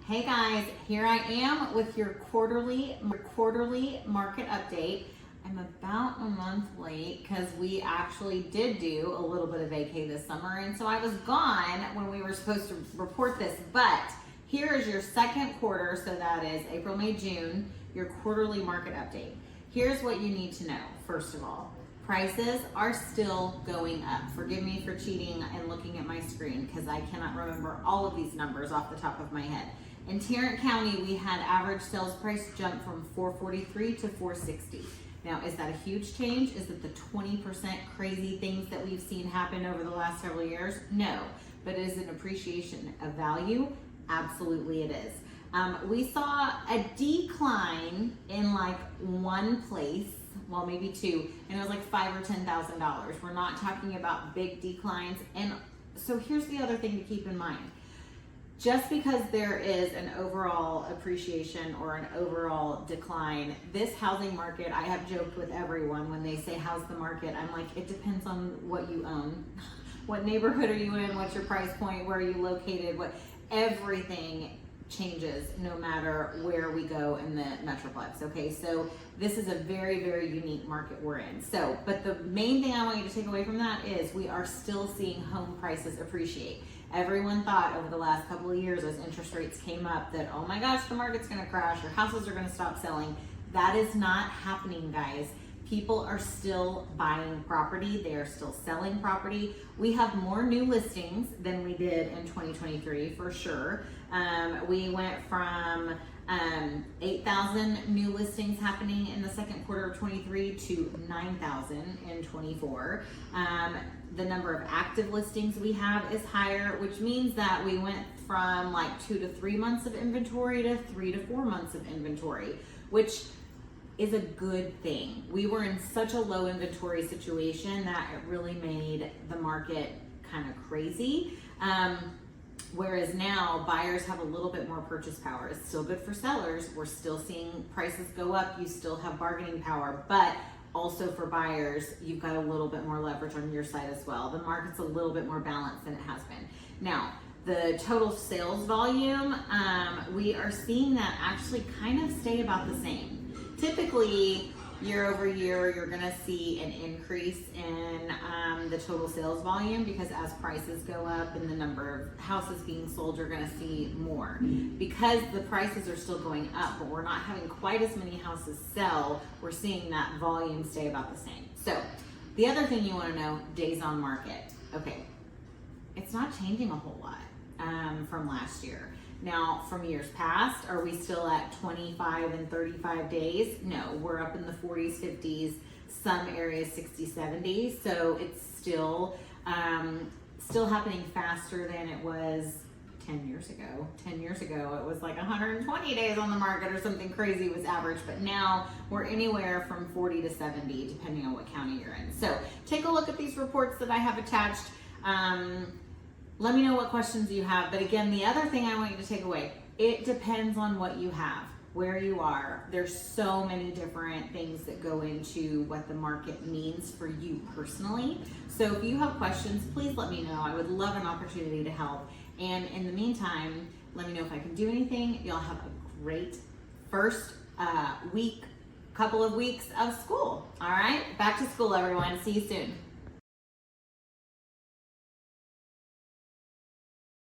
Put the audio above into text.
Hey guys, here I am with your quarterly market update. I'm about a month late because we actually did do a little bit of vacay this summer, and so I was gone when we were supposed to report this, but here is your second quarter, so that is April, May, June, your quarterly market update. Here's what you need to know, first of all. Prices are still going up. Forgive me for cheating and looking at my screen because I cannot remember all of these numbers off the top of my head. In Tarrant County, we had average sales price jump from $443 to $460. Now, is that a huge change? Is it the 20% crazy things that we've seen happen over the last several years? No, but is it an appreciation of value? Absolutely it is. We saw a decline in like one place, well maybe two, and it was like $5,000 or $10,000. We're not talking about big declines. And so here's the other thing to keep in mind. Just because there is an overall appreciation or an overall decline, this housing market, I have joked with everyone when they say, how's the market? I'm like, it depends on what you own. What neighborhood are you in? What's your price point? Where are you located? Everything changes no matter where we go in the Metroplex, okay? So this is a very, very unique market we're in. So, but the main thing I want you to take away from that is we are still seeing home prices appreciate. Everyone thought over the last couple of years as interest rates came up that, oh my gosh, the market's gonna crash or houses are gonna stop selling. That is not happening, guys. People are still buying property. They are still selling property. We have more new listings than we did in 2023 for sure. We went from 8,000 new listings happening in the second quarter of 23 to 9,000 in 24. The number of active listings we have is higher, which means that we went from like 2 to 3 months of inventory to 3 to 4 months of inventory, which is a good thing. We were in such a low inventory situation that it really made the market kind of crazy. Whereas now buyers have a little bit more purchase power. It's still good for sellers. We're still seeing prices go up. You still have bargaining power, but also for buyers, you've got a little bit more leverage on your side as well. The market's a little bit more balanced than it has been. Now, the total sales volume, we are seeing that actually kind of stay about the same. Typically, year over year, you're gonna see an increase in the total sales volume because as prices go up and the number of houses being sold, you're gonna see more. Because the prices are still going up, but we're not having quite as many houses sell, we're seeing that volume stay about the same. So, the other thing you wanna know, days on market. Okay, it's not changing a whole lot from last year. Now, from years past, are we still at 25 and 35 days? No, we're up in the 40s, 50s, some areas 60s, 70s. So it's still happening faster than it was 10 years ago. 10 years ago, it was like 120 days on the market or something crazy was average. But now we're anywhere from 40 to 70, depending on what county you're in. So take a look at these reports that I have attached. Let me know what questions you have. But again, the other thing I want you to take away, it depends on what you have, where you are. There's so many different things that go into what the market means for you personally. So if you have questions, please let me know. I would love an opportunity to help. And in the meantime, let me know if I can do anything. Y'all have a great first couple of weeks of school. All right, back to school, everyone. See you soon.